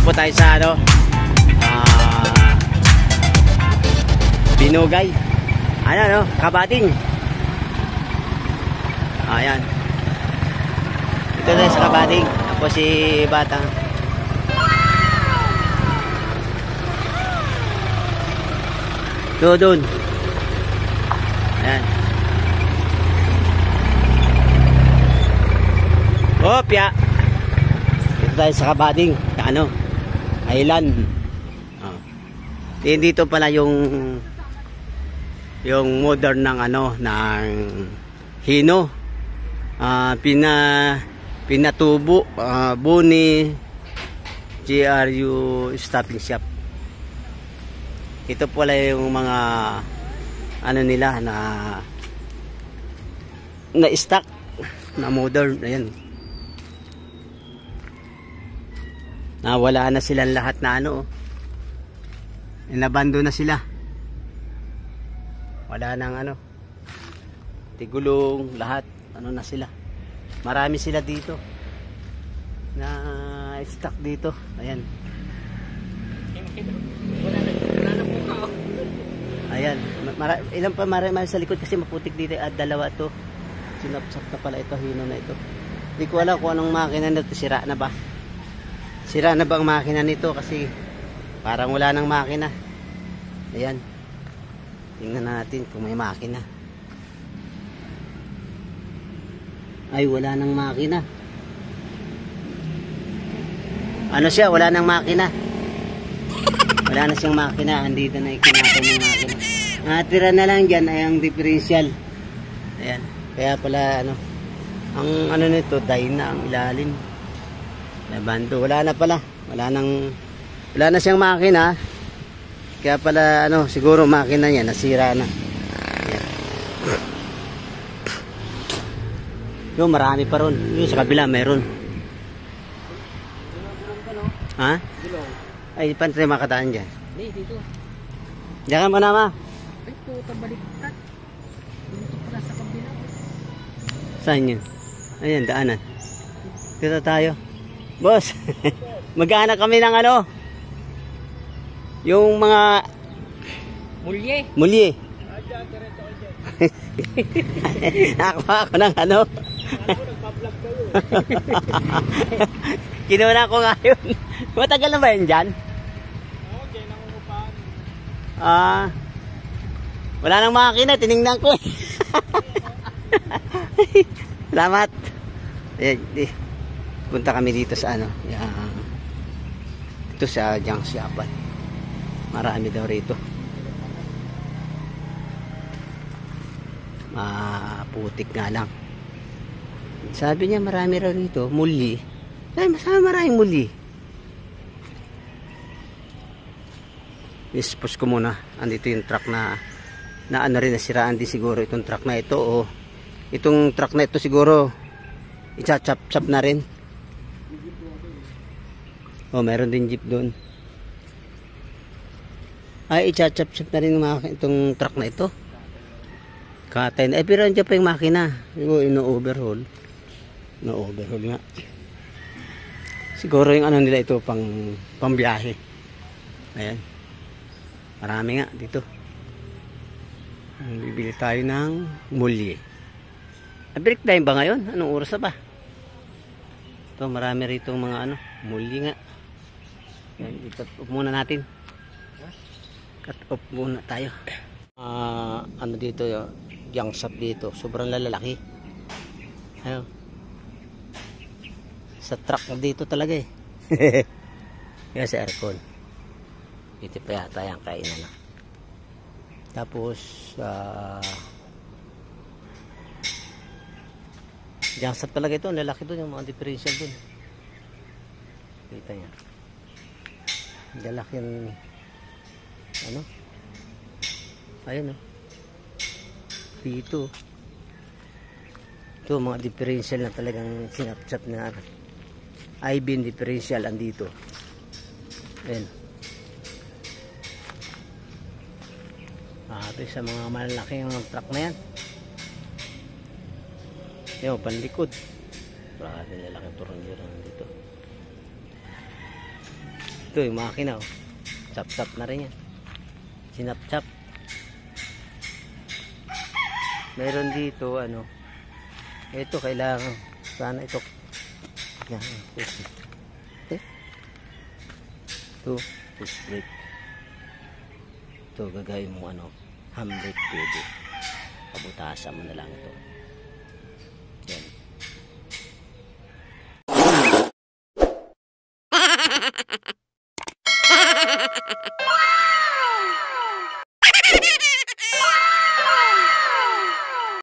po tayo sa ano, Binugay. Ano, Kabating. Ayan. Ito na sa Kabating. Ako si Batang. Doon. Ayan. Opya. Ito tayo sa Kabating. Ano? Island. Oh. Dito pala yung modern ng ano, ng Hino. Pinatubo, Buni, GRU stopping shop. Ito pala yung mga ano nila na stock na modern. Ayan. Nawala na silang lahat na ano. Inabando na sila. Wala nang ano. Tigulong, lahat. Ano na sila. Marami sila dito. Na stock dito. Ayan. Ayan. Ilan pa marami sa likod kasi maputik dito. At dalawa to. Sinapsap na pala ito. Hino na ito. Hindi ko alam kung anong makina nito. Sira na ba? Sira na ba ang makina nito? Kasi parang wala nang makina. Ayan. Tingnan natin kung may makina. Ay, wala nang makina. Ano siya? Wala nang makina. Wala na siyang makina. Andito na ikinatay ng makina. Natira na lang dyan ay ang differential. Ayan. Kaya pala ano. Ang ano nito, dyna ang ilalim. Nabando. Wala na pala. Wala na siyang makina. Kaya pala ano, siguro makina niya nasira na. Ayan. Yung marami pa ron. Yung sa kabila meron. Ha? Ay, pantay makataan dyan. Dito. Diyan ka mo na, ma. Ay, puta baliktad. Dito pala sa kabila. Saan yun? Ayan, daanan. Dito tayo. Boss, mag-aanak kami ng ano? Yung mga mulye. Nakuha ako ng ano? Kinuha ko nga yun. Matagal na ba yun dyan? Oo, dyan ang umupahan. Wala nang makina, tinignan ko eh. Salamat. Punta kami dito sa ano, ito sa junk shop. Marami daw rito. Maputik nga lang. Sabi niya marami raw rito, muli. Ay, maraming muli. Ispos ko muna. Andito yung truck na ano rin, nasiraan din siguro itong truck na ito, o itong truck na ito siguro icha-chop-chop na rin. Oh, meron din jeep doon. Ay, icha-chop-chop na rin itong truck na ito. Katay na. Eh, pero andyan pa yung makina. Ino-overhaul. No-overhaul nga. Siguro yung ano nila ito pambiyahe. Ayan. Marami nga dito. Bibili tayo ng mulye. Break time ba ngayon? Anong oras na ba? Ito, marami rito mga ano, mulye nga. Ayan, i-cut off muna natin. Cut off muna tayo. Ano dito yung junk shop dito. Sobrang lalaki. Ayun. Sa truck dito talaga eh. Kaya sa aircon. Dito pa yata yung kainan na. Tapos junk shop talaga ito. Lalaki doon yung mga differential doon. Kita niya. Lalaki yung ano. Ayun o. Dito. Ito mga differential na talagang sinapsap na I-beam differential andito. Ayan. Ito sa mga malalaking truck na yan. Yung panlikod. Parang nilalaking turong dito. Ito yung makina, oh. Chap-chap na rin yan. Sinap-chap. Meron dito, ano. Ito, kailangan. Sana ito. Yan. Ito, push brake. Ito, gagawin mo, ano, handbrake pwede. Pabutasan mo na lang ito. Yan.